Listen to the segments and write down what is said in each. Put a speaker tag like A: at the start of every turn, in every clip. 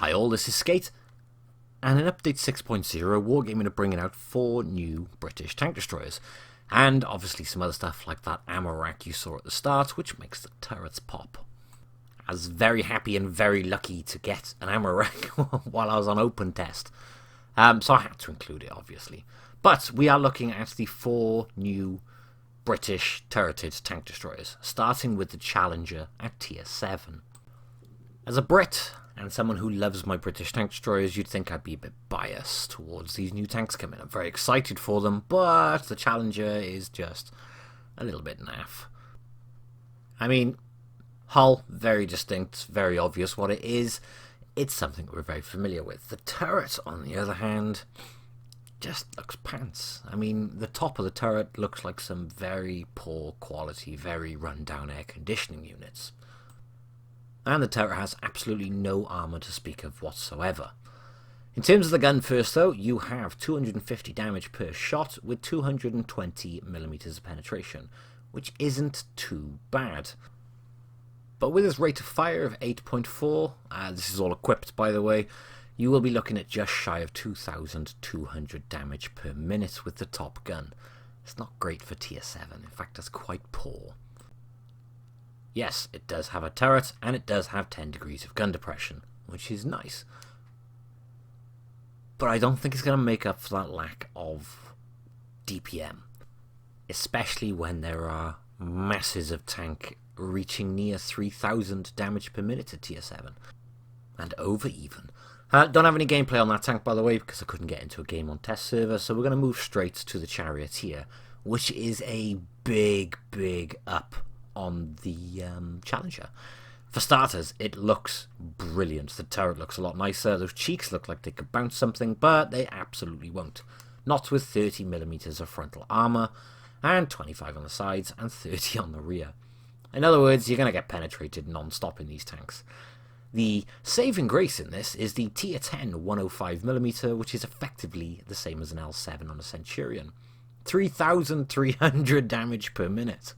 A: Hi all, this is Skate, and in Update 6.0, Wargaming are bringing out 4 new British tank destroyers, and obviously some other stuff like that ammo rack you saw at the start, which makes the turrets pop. I was very happy and very lucky to get an ammo rack while I was on open test, so I had to include it obviously. But we are looking at the 4 new British turreted tank destroyers, starting with the Challenger at tier 7. As a Brit, and someone who loves my British tank destroyers, you'd think I'd be a bit biased towards these new tanks coming. I'm very excited for them, but the Challenger is just a little bit naff. I mean, hull, very distinct, very obvious what it is. It's something we're very familiar with. The turret, on the other hand, just looks pants. I mean, the top of the turret looks like some very poor quality, very run-down air conditioning units. And the turret has absolutely no armour to speak of whatsoever. In terms of the gun first though, you have 250 damage per shot with 220mm of penetration, which isn't too bad. But with its rate of fire of 8.4, this is all equipped by the way, you will be looking at just shy of 2,200 damage per minute with the top gun. It's not great for tier 7, in fact that's quite poor. Yes, it does have a turret, and it does have 10 degrees of gun depression, which is nice. But I don't think it's going to make up for that lack of DPM. Especially when there are masses of tank reaching near 3,000 damage per minute at tier 7. And over even. Don't have any gameplay on that tank by the way, because I couldn't get into a game on test server, so we're going to move straight to the Charioteer, which is a big up on the Challenger. For starters, it looks brilliant. The turret looks a lot nicer. Those cheeks look like they could bounce something, but they absolutely won't. Not with 30mm of frontal armour, and 25 on the sides, and 30 on the rear. In other words, you're going to get penetrated non-stop in these tanks. The saving grace in this is the tier 10 105mm, which is effectively the same as an L7 on a Centurion. 3,300 damage per minute.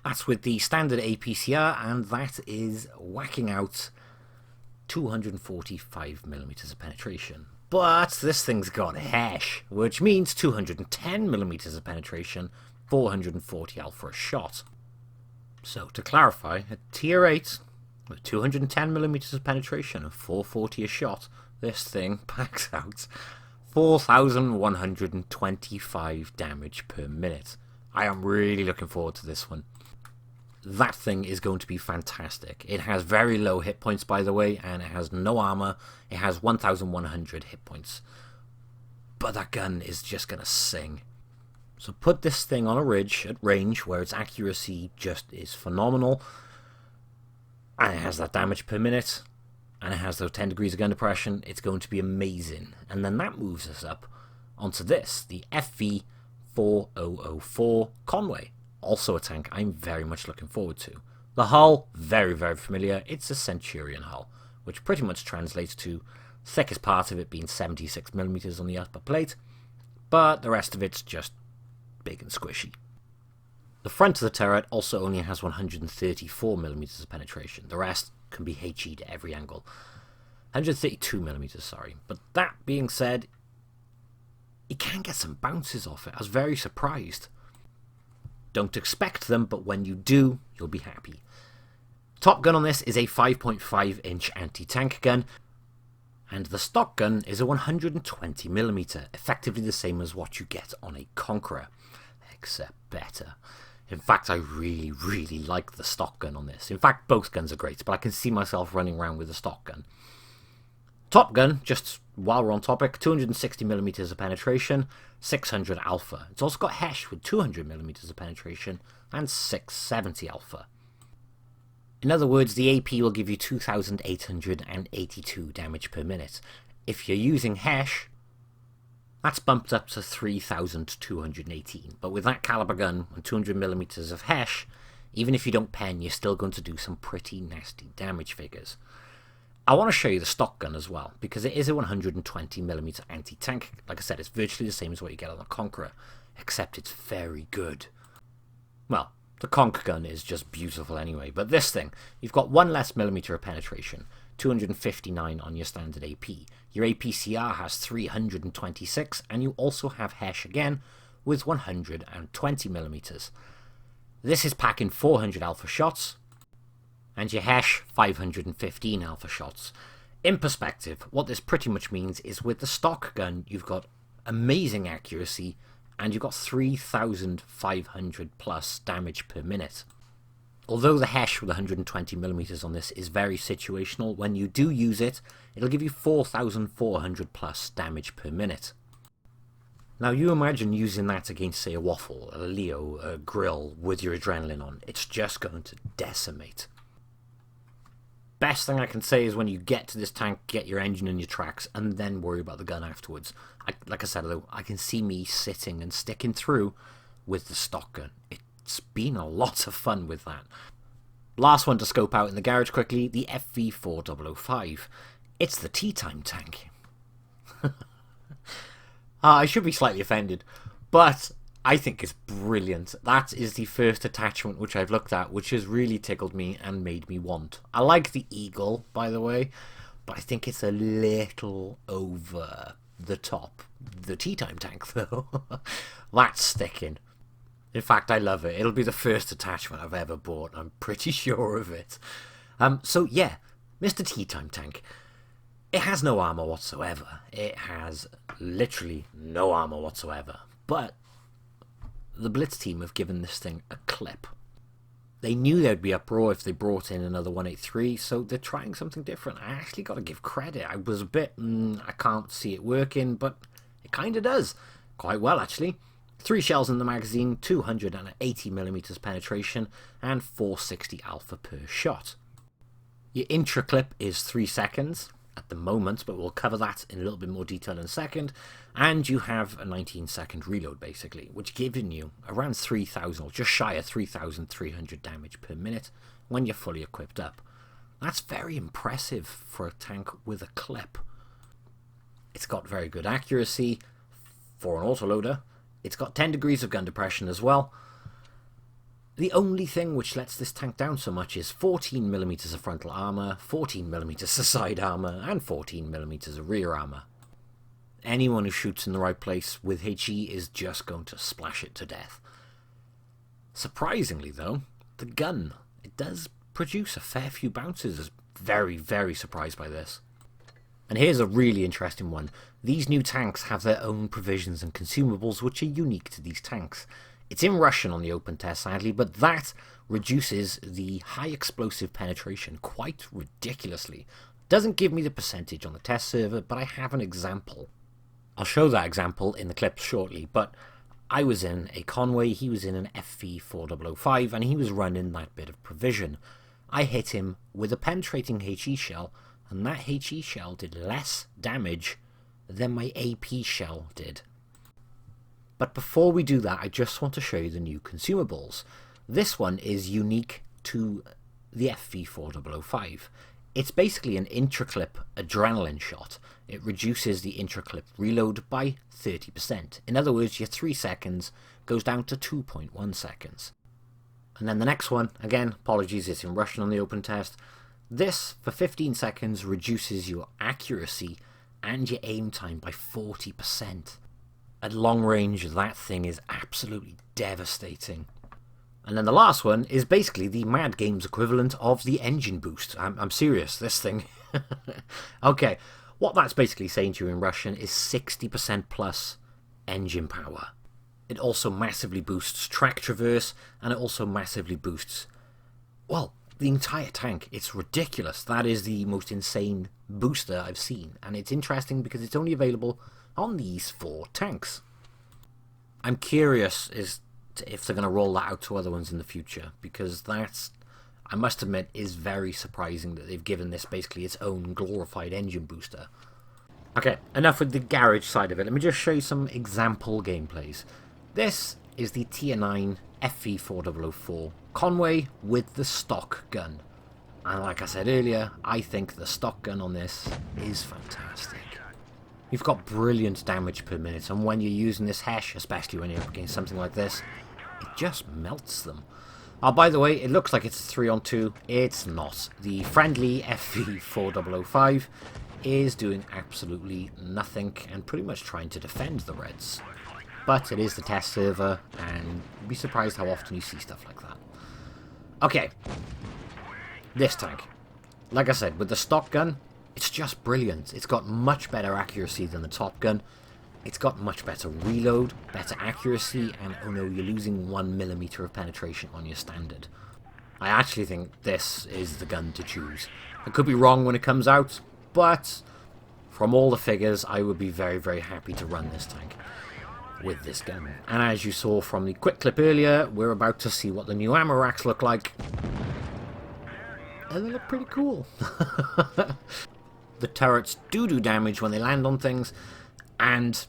A: That's with the standard APCR, and that is whacking out 245mm of penetration. But this thing's got hash, which means 210mm of penetration, 440 alpha a shot. So to clarify, at tier 8, with 210mm of penetration and 440 a shot, this thing packs out 4,125 damage per minute. I am really looking forward to this one. That thing is going to be fantastic. It has very low hit points by the way, and it has no armor. It has 1,100 hit points. But that gun is just going to sing. So put this thing on a ridge at range where its accuracy just is phenomenal. And it has that damage per minute. And it has those 10 degrees of gun depression. It's going to be amazing. And then that moves us up onto this, the FV4004 Conway. Also a tank I'm very much looking forward to. The hull, very familiar. It's a Centurion hull, which pretty much translates to thickest part of it being 76mm on the upper plate, but the rest of it's just big and squishy. The front of the turret also only has 134mm of penetration. The rest can be HE'd at every angle. 132mm, sorry. But that being said, you can get some bounces off it. I was very surprised. Don't expect them, but when you do, you'll be happy. Top gun on this is a 5.5-inch anti-tank gun, and the stock gun is a 120mm, effectively the same as what you get on a Conqueror, except better. In fact, I really like the stock gun on this. In fact, both guns are great, but I can see myself running around with the stock gun. Top gun, just while we're on topic, 260mm of penetration, 600 alpha. It's also got hash with 200mm of penetration and 670 alpha. In other words, the AP will give you 2,882 damage per minute. If you're using hash, that's bumped up to 3,218. But with that caliber gun and 200mm of hash, even if you don't pen, you're still going to do some pretty nasty damage figures. I want to show you the stock gun as well, because it is a 120mm anti-tank. Like I said, it's virtually the same as what you get on the Conqueror, except it's very good. Well, the Conch gun is just beautiful anyway, but this thing, you've got 1 less millimeter of penetration, 259 on your standard AP. Your APCR has 326, and you also have HESH again with 120mm. This is packing 400 alpha shots, and your HESH 515 alpha shots. In perspective, what this pretty much means is with the stock gun, you've got amazing accuracy, and you've got 3,500 plus damage per minute. Although the HESH with 120mm on this is very situational, when you do use it, it'll give you 4,400 plus damage per minute. Now you imagine using that against, say, a Waffle, a Leo, a Grill with your adrenaline on. It's just going to decimate. Best thing I can say is when you get to this tank, get your engine in your tracks, and then worry about the gun afterwards. Like I said, though, I can see me sitting and sticking through with the stock gun. It's been a lot of fun with that. Last one to scope out in the garage quickly, the FV4005. It's the tea time tank. I should be slightly offended, but I think it's brilliant. That is the first attachment which I've looked at, which has really tickled me and made me want. I like the Eagle, by the way, but I think it's a little over the top. The tea time tank, though, that's sticking. In fact, I love it. It'll be the first attachment I've ever bought. I'm pretty sure of it. So yeah, Mr. Tea Time Tank. It has no armor whatsoever. It has literally no armor whatsoever. But the Blitz team have given this thing a clip. They knew there'd be uproar if they brought in another 183, so they're trying something different. I actually got to give credit. I was a bit, I can't see it working, but it kind of does. Quite well, actually. 3 shells in the magazine, 280mm penetration, and 460 alpha per shot. Your intra clip is 3 seconds at the moment, but we'll cover that in a little bit more detail in a second. And you have a 19-second reload, basically, which giving you around 3,000, or just shy of 3,300 damage per minute when you're fully equipped up. That's very impressive for a tank with a clip. It's got very good accuracy for an autoloader. It's got 10 degrees of gun depression as well. The only thing which lets this tank down so much is 14mm of frontal armour, 14mm of side armour, and 14mm of rear armour. Anyone who shoots in the right place with HE is just going to splash it to death. Surprisingly though, the gun, it does produce a fair few bounces. I was very, very surprised by this. And here's a really interesting one. These new tanks have their own provisions and consumables which are unique to these tanks. It's in Russian on the open test, sadly, but that reduces the high explosive penetration quite ridiculously. Doesn't give me the percentage on the test server, but I have an example. I'll show that example in the clip shortly, but I was in a Conway, he was in an FV4005, and he was running that bit of provision. I hit him with a penetrating HE shell, and that HE shell did less damage than my AP shell did. But before we do that, I just want to show you the new consumables. This one is unique to the FV4005. It's basically an intraclip adrenaline shot. It reduces the intraclip reload by 30%. In other words, your 3 seconds goes down to 2.1 seconds. And then the next one, again, apologies, it's in Russian on the open test. This, for 15 seconds, reduces your accuracy and your aim time by 40%. At long range, that thing is absolutely devastating. And then the last one is basically the Mad Games equivalent of the engine boost. I'm serious, this thing. Okay, what that's basically saying to you in Russian is 60% plus engine power. It also massively boosts track traverse, and it also massively boosts, well, the entire tank. It's ridiculous. That is the most insane booster I've seen, and it's interesting because it's only available on these 4 tanks. I'm curious as to if they're going to roll that out to other ones in the future, because that's, I must admit, is very surprising that they've given this basically its own glorified engine booster. Okay, enough with the garage side of it. Let me just show you some example gameplays. This is the Tier 9 FV4004 Conway with the stock gun. And like I said earlier, I think the stock gun on this is fantastic. You've got brilliant damage per minute, and when you're using this HESH, especially when you're up against something like this, it just melts them. Oh, by the way, it looks like it's a 3-on-2. It's not. The friendly FV4005 is doing absolutely nothing and pretty much trying to defend the Reds. But it is the test server, and you'd be surprised how often you see stuff like that. Okay. This tank. Like I said, with the stock gun, it's just brilliant. It's got much better accuracy than the top gun. It's got much better reload, better accuracy, and oh no, you're losing 1mm of penetration on your standard. I actually think this is the gun to choose. I could be wrong when it comes out, but from all the figures, I would be very, very happy to run this tank with this gun. And as you saw from the quick clip earlier, we're about to see what the new ammo racks look like. And they look pretty cool. The turrets do damage when they land on things, and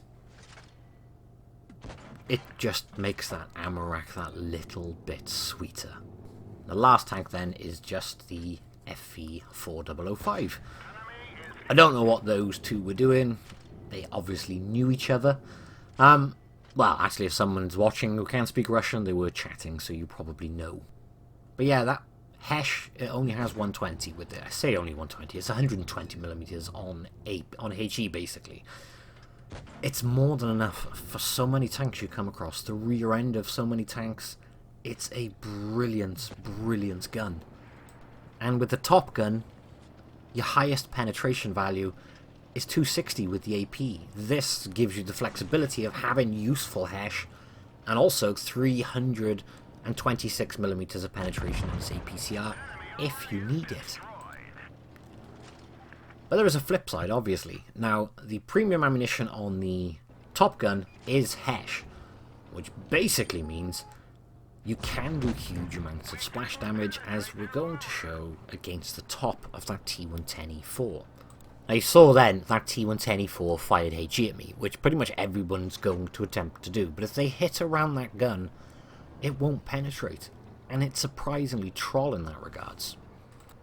A: it just makes that ammo rack that little bit sweeter. The last tank then is just the FV4005. I don't know what those two were doing. They obviously knew each other. Well, actually, if someone's watching who can speak Russian, they were chatting, so you probably know. But yeah, that Hesh, it only has 120 with it. I say only 120. It's 120mm on HE, basically. It's more than enough for so many tanks you come across. The rear end of so many tanks. It's a brilliant, brilliant gun. And with the top gun, your highest penetration value is 260 with the AP. This gives you the flexibility of having useful Hesh, and also 326mm of penetration on this APCR if you need it. But there is a flip side, obviously. Now, the premium ammunition on the top gun is Hesh, which basically means you can do huge amounts of splash damage, as we're going to show against the top of that T110E4. Now, you saw then that T110E4 fired HE at me, which pretty much everyone's going to attempt to do, but if they hit around that gun, it won't penetrate, and it's surprisingly troll in that regards.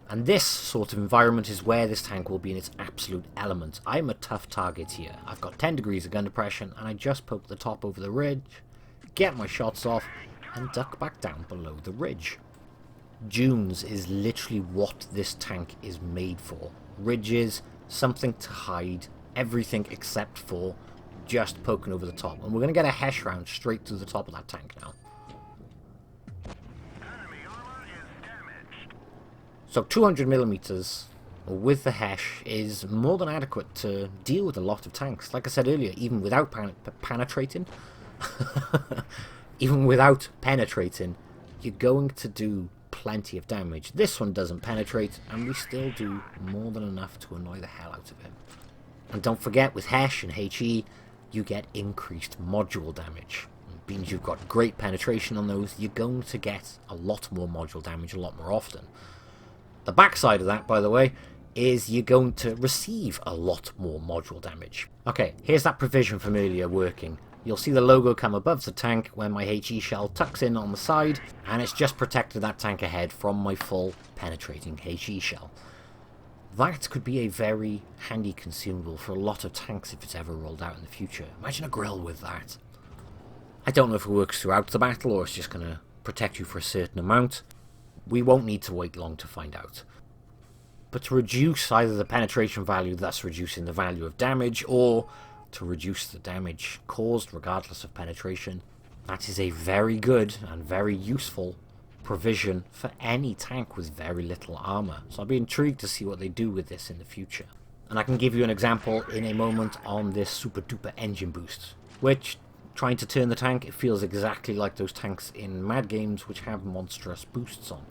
A: And this sort of environment is where this tank will be in its absolute element. I'm a tough target here. I've got 10 degrees of gun depression, and I just poke the top over the ridge, get my shots off, and duck back down below the ridge. Dunes is literally what this tank is made for. Ridges, something to hide, everything except for just poking over the top. And we're going to get a Hesh round straight through the top of that tank now. So 200mm with the Hesh is more than adequate to deal with a lot of tanks. Like I said earlier, even without penetrating, even without penetrating, you're going to do plenty of damage. This one doesn't penetrate, and we still do more than enough to annoy the hell out of him. And don't forget, with Hesh and HE, you get increased module damage. It means you've got great penetration on those, you're going to get a lot more module damage a lot more often. The backside of that, by the way, is you're going to receive a lot more module damage. Okay, here's that provision from earlier working. You'll see the logo come above the tank when my HE shell tucks in on the side, and it's just protected that tank ahead from my full penetrating HE shell. That could be a very handy consumable for a lot of tanks if it's ever rolled out in the future. Imagine a grill with that. I don't know if it works throughout the battle or it's just going to protect you for a certain amount. We won't need to wait long to find out. But to reduce either the penetration value, thus reducing the value of damage, or to reduce the damage caused regardless of penetration, that is a very good and very useful provision for any tank with very little armor. So I'll be intrigued to see what they do with this in the future. And I can give you an example in a moment on this super duper engine boost, which, trying to turn the tank, it feels exactly like those tanks in Mad Games which have monstrous boosts on.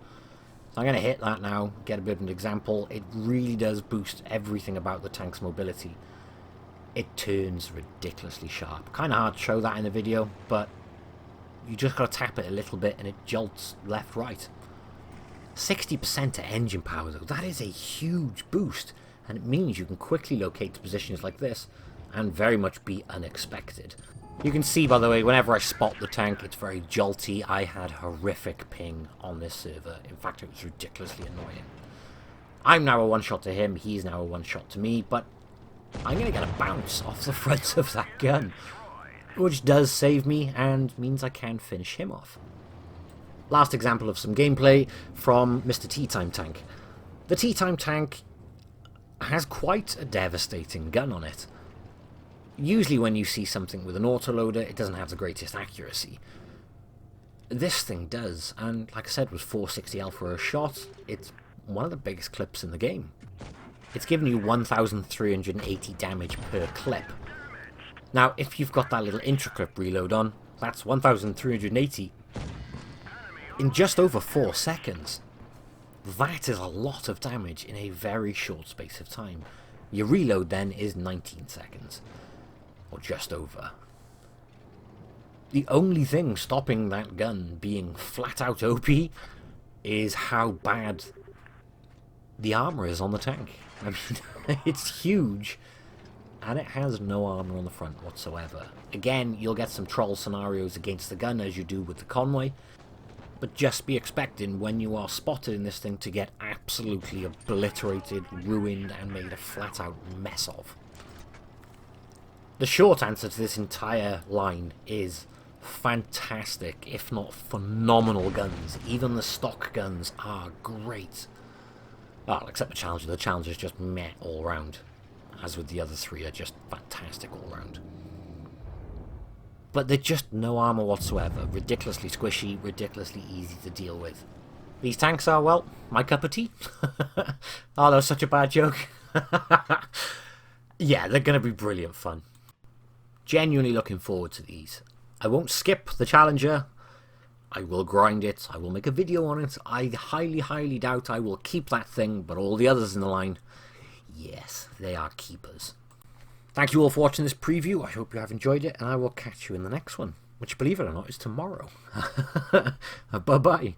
A: So I'm going to hit that now, get a bit of an example. It really does boost everything about the tank's mobility. It turns ridiculously sharp. Kind of hard to show that in the video, but you just got to tap it a little bit and it jolts left, right. 60% to engine power though, that is a huge boost, and it means you can quickly locate positions like this and very much be unexpected. You can see, by the way, whenever I spot the tank, it's very jolty. I had horrific ping on this server. In fact, it was ridiculously annoying. I'm now a one-shot to him, he's now a one-shot to me, but I'm going to get a bounce off the front of that gun, which does save me and means I can finish him off. last example of some gameplay from Mr. Tea Time Tank. The Tea Time Tank has quite a devastating gun on it. Usually when you see something with an autoloader, it doesn't have the greatest accuracy. This thing does, and like I said, with 460L for a shot, it's one of the biggest clips in the game. It's giving you 1,380 damage per clip. Now, if you've got that little intra-clip reload on, that's 1,380 in just over 4 seconds. That is a lot of damage in a very short space of time. Your reload then is 19 seconds, or just over. The only thing stopping that gun being flat out OP is how bad the armor is on the tank. I mean, it's huge, and it has no armor on the front whatsoever. Again, you'll get some troll scenarios against the gun as you do with the Conway, but just be expecting when you are spotted in this thing to get absolutely obliterated, ruined, and made a flat out mess of. The short answer to this entire line is fantastic, if not phenomenal guns. Even the stock guns are great. Well, except the Challenger. The Challenger is just meh all round. As with the other three, are just fantastic all round. But they're just no armor whatsoever. Ridiculously squishy, ridiculously easy to deal with. These tanks are, well, my cup of tea. Oh, that was such a bad joke. Yeah, they're going to be brilliant fun. Genuinely looking forward to these. I won't skip the Challenger. I will grind it. I will make a video on it. I highly, highly doubt I will keep that thing, but all the others in the line, yes, they are keepers. Thank you all for watching this preview. I hope you have enjoyed it, and I will catch you in the next one, which, believe it or not, is tomorrow. Bye-bye.